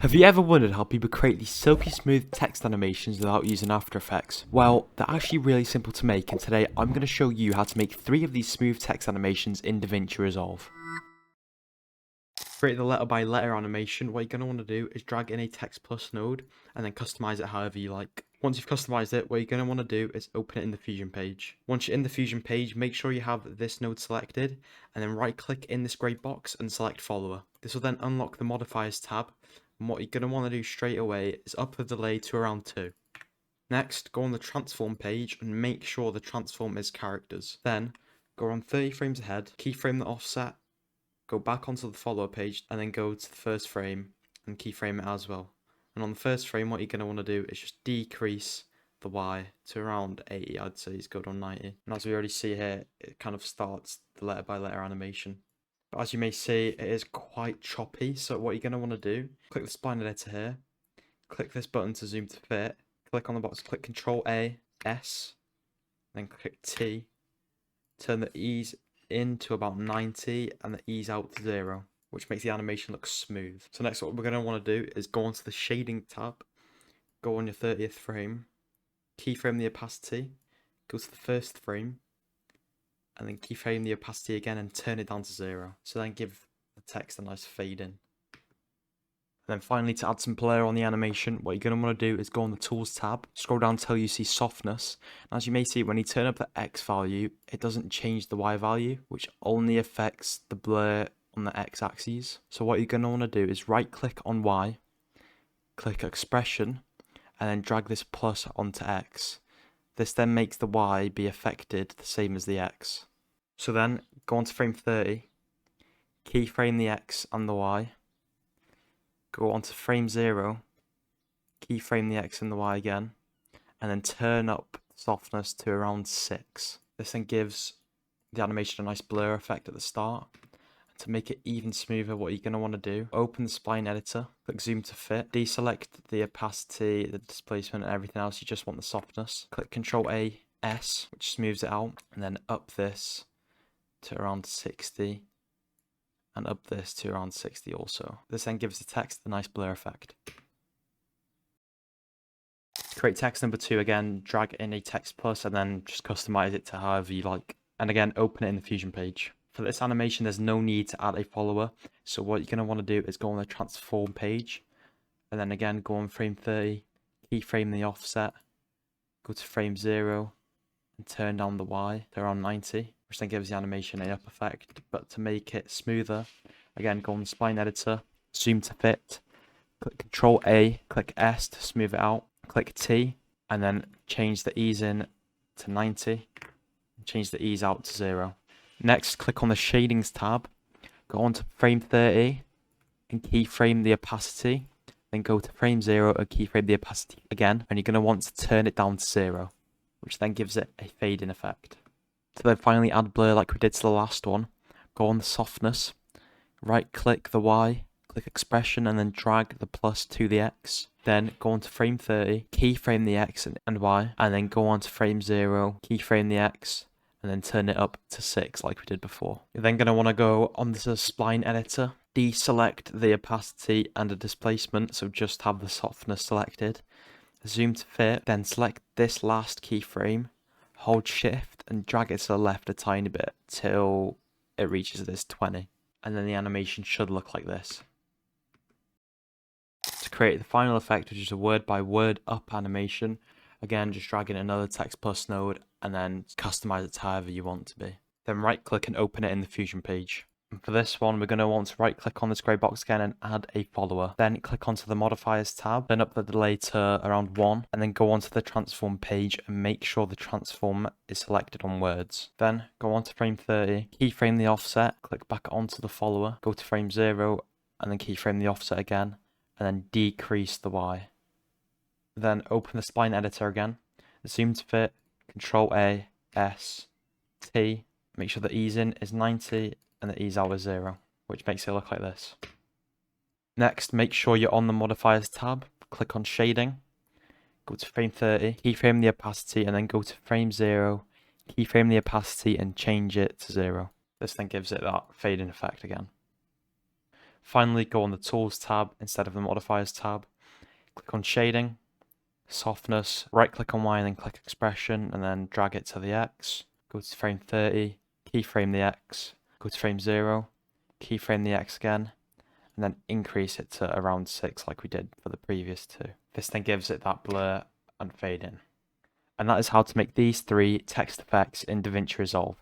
Have you ever wondered how people create these silky smooth text animations without using After Effects? Well, they're actually really simple to make, and today I'm going to show you how to make 3 of these smooth text animations in Davinci Resolve. To create the letter by letter animation, what you're going to want to do is drag in a text plus node and then customize it however you like. Once you've customized it, what you're going to want to do is open it in the Fusion page. Once you're in the Fusion page, make sure you have this node selected and then right click in this grey box and select follower. This will then unlock the modifiers tab. And what you're going to want to do straight away is up the delay to around 2. Next, go on the transform page and make sure the transform is characters. Then, go on 30 frames ahead, keyframe the offset, go back onto the follower page, and then go to the first frame and keyframe it as well. And on the first frame, what you're going to want to do is just decrease the Y to around 80, I'd say is good on 90. And as we already see here, it kind of starts the letter by letter animation. But as you may see, it is quite choppy, so what you're going to want to do, click the spline editor here, click this button to zoom to fit, click on the box, click Ctrl A, S, then click T, turn the ease in to about 90 and the ease out to 0, which makes the animation look smooth. So next what we're going to want to do is go onto the shading tab, go on your 30th frame, keyframe the opacity, go to the first frame, and then keyframe the opacity again and turn it down to 0. So then give the text a nice fade in. And then finally, to add some blur on the animation, what you're going to want to do is go on the Tools tab, scroll down until you see Softness. And as you may see, when you turn up the X value, it doesn't change the Y value, which only affects the blur on the X axis. So what you're going to want to do is right click on Y, click Expression, and then drag this plus onto X. This then makes the Y be affected the same as the X. So then, go on to frame 30, keyframe the X and the Y, go on to frame 0, keyframe the X and the Y again, and then turn up softness to around 6. This then gives the animation a nice blur effect at the start. To make it even smoother, what you're going to want to do, open the spline editor, click zoom to fit, deselect the opacity, the displacement and everything else, you just want the softness. Click Ctrl A, S, which smooths it out, and then up this to around 60, and up this to around 60 also. This then gives the text a nice blur effect. To create text number 2, again, drag in a text plus and then just customize it to however you like. And again, open it in the Fusion page. For this animation, there's no need to add a follower. So what you're going to want to do is go on the transform page, and then again, go on frame 30, keyframe the offset, go to frame 0, and turn down the Y to around 90, which then gives the animation a up effect. But to make it smoother, again, go on the spline editor, zoom to fit, click Ctrl A, click S to smooth it out, click T, and then change the ease in to 90, and change the ease out to 0. Next, click on the Shadings tab, go on to frame 30 and keyframe the opacity, then go to frame 0 and keyframe the opacity again, and you're going to want to turn it down to 0, which then gives it a fade in effect. To then finally add blur like we did to the last one, go on the softness, right click the Y, click expression and then drag the plus to the X, then go on to frame 30, keyframe the X and Y, and then go on to frame 0, keyframe the X, and then turn it up to 6 like we did before. You're then going to want to go on the spline editor, deselect the opacity and the displacement, so just have the softness selected. Zoom to fit, then select this last keyframe, hold shift and drag it to the left a tiny bit till it reaches this 20. And then the animation should look like this. To create the final effect, which is a word by word up animation, again, just drag in another text plus node and then customize it to however you want to be. Then right click and open it in the Fusion page. And for this one, we're going to want to right click on this grey box again and add a follower. Then click onto the modifiers tab, then up the delay to around 1, and then go onto the transform page and make sure the transform is selected on words. Then go on to frame 30, keyframe the offset, click back onto the follower, go to frame 0, and then keyframe the offset again, and then decrease the Y. Then open the spline editor again, zoom to fit, Ctrl A, S, T, make sure the ease in is 90 and the ease out is 0, which makes it look like this. Next, make sure you're on the modifiers tab, click on shading, go to frame 30, keyframe the opacity and then go to frame 0, keyframe the opacity and change it to 0. This then gives it that fading effect again. Finally, go on the Tools tab instead of the Modifiers tab. Click on Shading, Softness, right-click on Y and then click Expression, and then drag it to the X. Go to frame 30, keyframe the X, go to frame 0, keyframe the X again, and then increase it to around 6 like we did for the previous two. This then gives it that blur and fade in. And that is how to make these 3 text effects in Davinci Resolve.